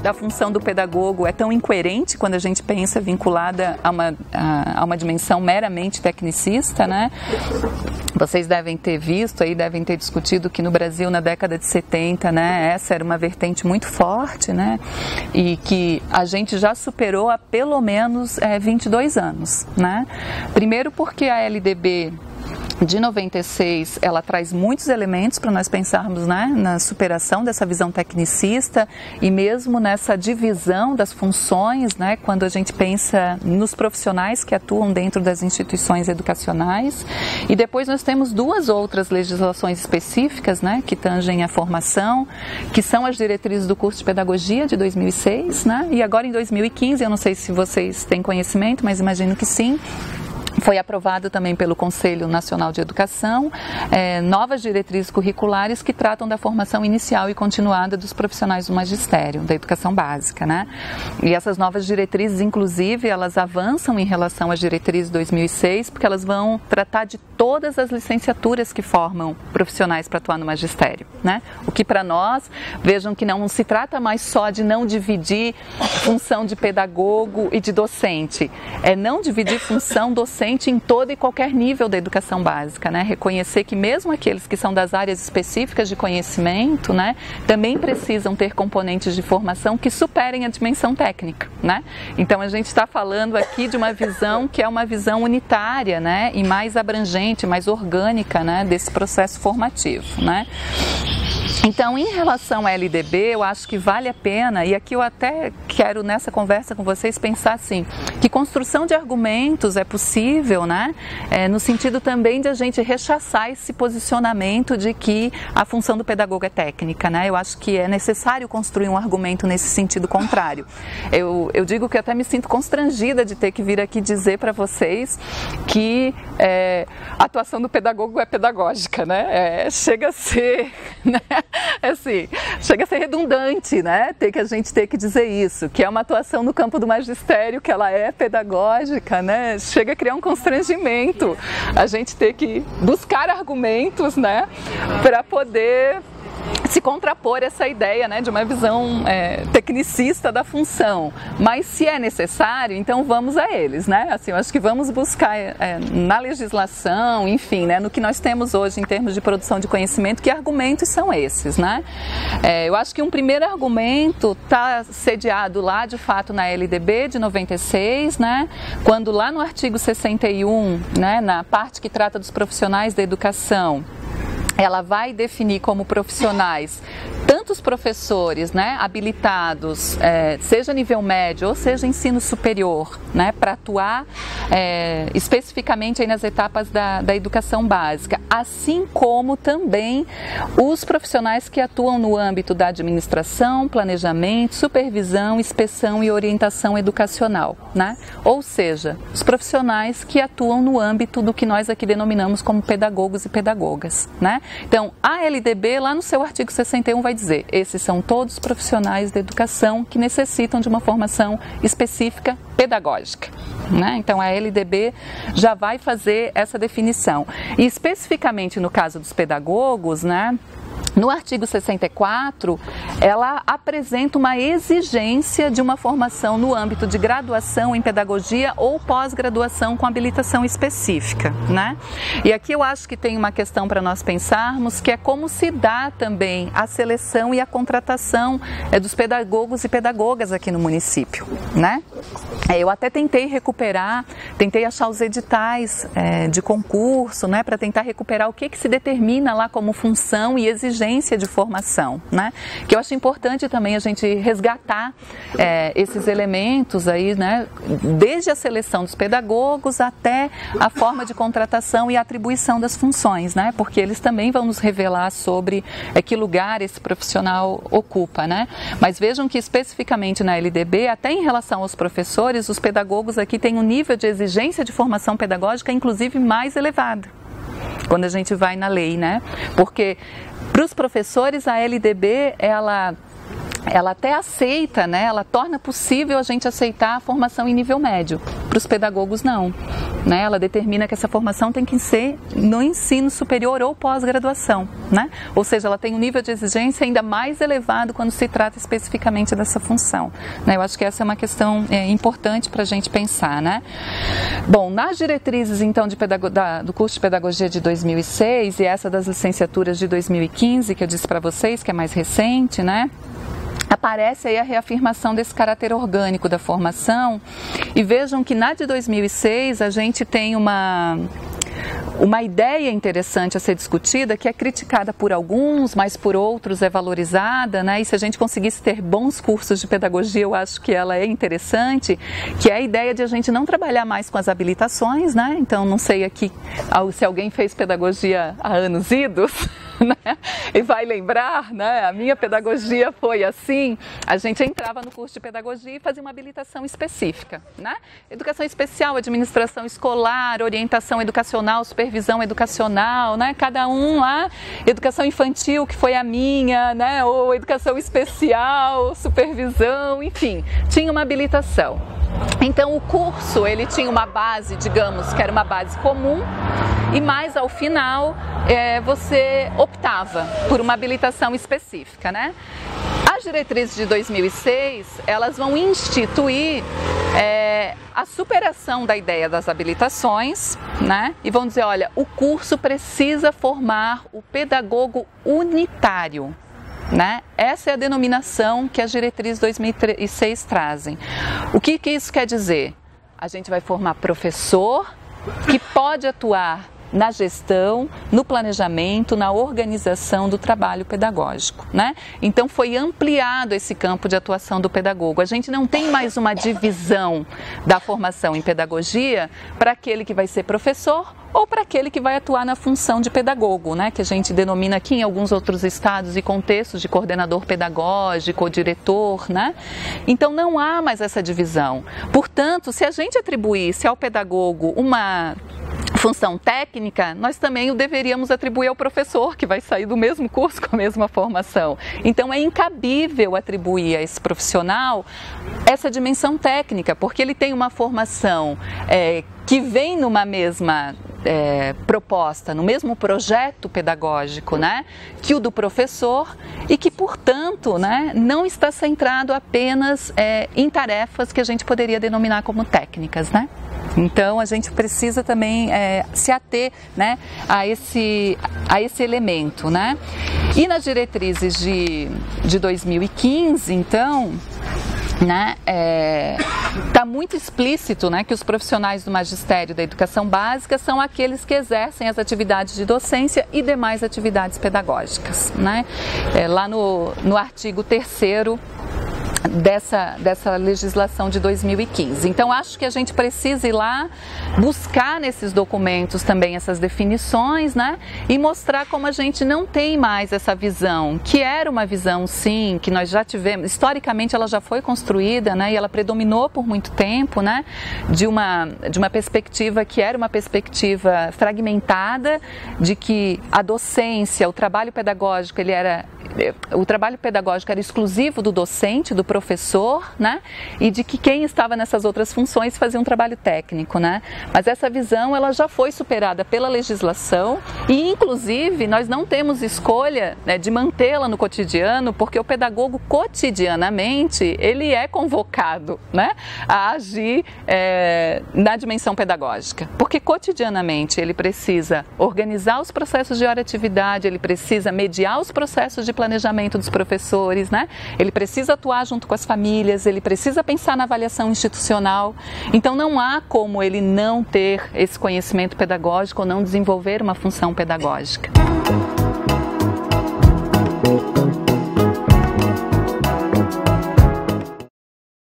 da função do pedagogo é tão incoerente quando a gente pensa vinculada a uma dimensão meramente tecnicista, né? Vocês devem ter visto aí, devem ter discutido que no Brasil, na década de 70, né, essa era uma vertente muito forte, né? E que a gente já superou há pelo menos 22 anos, né? Primeiro porque a LDB de 96, ela traz muitos elementos para nós pensarmos, né, na superação dessa visão tecnicista e mesmo nessa divisão das funções, né, quando a gente pensa nos profissionais que atuam dentro das instituições educacionais. E depois nós temos duas outras legislações específicas, né, que tangem a formação, que são as diretrizes do curso de pedagogia de 2006, né, e agora em 2015, eu não sei se vocês têm conhecimento, mas imagino que sim, foi aprovado também pelo Conselho Nacional de Educação novas diretrizes curriculares que tratam da formação inicial e continuada dos profissionais do magistério, da educação básica, né? E essas novas diretrizes, inclusive, elas avançam em relação às diretrizes de 2006, porque elas vão tratar de todas as licenciaturas que formam profissionais para atuar no magistério, né? O que para nós, vejam que não se trata mais só de não dividir função de pedagogo e de docente, é não dividir função docente em todo e qualquer nível da educação básica, né? Reconhecer que mesmo aqueles que são das áreas específicas de conhecimento, né, também precisam ter componentes de formação que superem a dimensão técnica, né? Então a gente está falando aqui de uma visão que é uma visão unitária, né, e mais abrangente, mais orgânica, né, desse processo formativo, né? Então, em relação à LDB, eu acho que vale a pena, e aqui eu até quero nessa conversa com vocês pensar assim, que construção de argumentos é possível, né? No sentido também de a gente rechaçar esse posicionamento de que a função do pedagogo é técnica, né? Eu acho que é necessário construir um argumento nesse sentido contrário. Eu digo que eu até me sinto constrangida de ter que vir aqui dizer para vocês que a atuação do pedagogo é pedagógica, né? Chega a ser, né? Assim, chega a ser redundante, né? A gente ter que dizer isso, que é uma atuação no campo do magistério, que ela é pedagógica, né? Chega a criar um constrangimento a gente ter que buscar argumentos, né, para poder se contrapor essa ideia, né, de uma visão tecnicista da função. Mas se é necessário, então vamos a eles, né? Assim, eu acho que vamos buscar na legislação, enfim, né, no que nós temos hoje em termos de produção de conhecimento, que argumentos são esses, né? Eu acho que um primeiro argumento está sediado lá, de fato, na LDB de 96, né? Quando lá no artigo 61, né, na parte que trata dos profissionais da educação, ela vai definir como profissionais tanto os professores, né, habilitados, seja nível médio ou seja ensino superior, né, para atuar especificamente aí nas etapas da educação básica, assim como também os profissionais que atuam no âmbito da administração, planejamento, supervisão, inspeção e orientação educacional, né? Ou seja, os profissionais que atuam no âmbito do que nós aqui denominamos como pedagogos e pedagogas, né? Então, a LDB, lá no seu artigo 61, vai dizer: esses são todos profissionais da educação que necessitam de uma formação específica pedagógica, né? Então, a LDB já vai fazer essa definição. E especificamente no caso dos pedagogos, né, no artigo 64, ela apresenta uma exigência de uma formação no âmbito de graduação em pedagogia ou pós-graduação com habilitação específica, né? E aqui eu acho que tem uma questão para nós pensarmos, que é como se dá também a seleção e a contratação dos pedagogos e pedagogas aqui no município, né? Eu até tentei achar os editais de concurso, né, para tentar recuperar o que se determina lá como função e exigência de formação, né? Que eu acho importante também a gente resgatar esses elementos aí, né? Desde a seleção dos pedagogos até a forma de contratação e atribuição das funções, né? Porque eles também vão nos revelar sobre que lugar esse profissional ocupa, né? Mas vejam que especificamente na LDB, até em relação aos professores, os pedagogos aqui têm um nível de exigência de formação pedagógica inclusive mais elevado quando a gente vai na lei, né? Porque para os professores a LDB, ela até aceita, né? Ela torna possível a gente aceitar a formação em nível médio. Para Para os pedagogos, não. Né? Ela determina que essa formação tem que ser no ensino superior ou pós-graduação. Né? Ou seja, ela tem um nível de exigência ainda mais elevado quando se trata especificamente dessa função. Né? Eu acho que essa é uma questão importante para a gente pensar. Né? Bom, nas diretrizes então do curso de Pedagogia de 2006 e essa das licenciaturas de 2015, que eu disse para vocês, que é mais recente, né? Aparece aí a reafirmação desse caráter orgânico da formação e vejam que na de 2006 a gente tem uma ideia interessante a ser discutida, que é criticada por alguns, mas por outros é valorizada, né? E se a gente conseguisse ter bons cursos de pedagogia, eu acho que ela é interessante, que é a ideia de a gente não trabalhar mais com as habilitações, né? Então, não sei aqui se alguém fez pedagogia há anos idos, né? E vai lembrar, né? A minha pedagogia foi assim, a gente entrava no curso de pedagogia e fazia uma habilitação específica, né? Educação especial, administração escolar, orientação educacional, supervisão educacional, né? Cada um lá, educação infantil, que foi a minha, né? Ou educação especial, supervisão, enfim, tinha uma habilitação. Então o curso, ele tinha uma base, digamos, que era uma base comum, e mais ao final você optava por uma habilitação específica, né? As diretrizes de 2006, elas vão instituir a superação da ideia das habilitaçõis, né? E vão dizer, olha, o curso precisa formar o pedagogo unitário. Né? Essa é a denominação que as diretrizes de 2006 trazem. O que isso quer dizer? A gente vai formar professor que pode atuar na gestão, no planejamento, na organização do trabalho pedagógico, né? Então foi ampliado esse campo de atuação do pedagogo. A gente não tem mais uma divisão da formação em pedagogia para aquele que vai ser professor ou para aquele que vai atuar na função de pedagogo, né? Que a gente denomina aqui em alguns outros estados e contextos de coordenador pedagógico ou diretor, né? Então não há mais essa divisão. Portanto, se a gente atribuísse ao pedagogo uma função técnica, nós também o deveríamos atribuir ao professor, que vai sair do mesmo curso com a mesma formação. Então é incabível atribuir a esse profissional essa dimensão técnica, porque ele tem uma formação que vem numa mesma proposta, no mesmo projeto pedagógico, né, que o do professor e que, portanto, né, não está centrado apenas em tarefas que a gente poderia denominar como técnicas, né? Então a gente precisa também se ater, né, a esse elemento, né? E nas diretrizes de 2015, então, né, está muito explícito, né, que os profissionais do magistério da educação básica são aqueles que exercem as atividades de docência e demais atividades pedagógicas, né? Lá no artigo 3º dessa legislação de 2015. Então acho que a gente precisa ir lá buscar nesses documentos também essas definições, né, e mostrar como a gente não tem mais essa visão, que era uma visão, sim, que nós já tivemos, historicamente ela já foi construída, né, e ela predominou por muito tempo, né, de uma perspectiva que era uma perspectiva fragmentada, de que a docência, o trabalho pedagógico, o trabalho pedagógico era exclusivo do docente, do professor, né? E de que quem estava nessas outras funções fazia um trabalho técnico, né? Mas essa visão, ela já foi superada pela legislação e, inclusive, nós não temos escolha, né, de mantê-la no cotidiano, porque o pedagogo cotidianamente, ele é convocado, né, a agir na dimensão pedagógica, porque cotidianamente ele precisa organizar os processos de hora-atividade, ele precisa mediar os processos de planejamento dos professores, né? Ele precisa atuar junto com as famílias, ele precisa pensar na avaliação institucional. Então não há como ele não ter esse conhecimento pedagógico ou não desenvolver uma função pedagógica.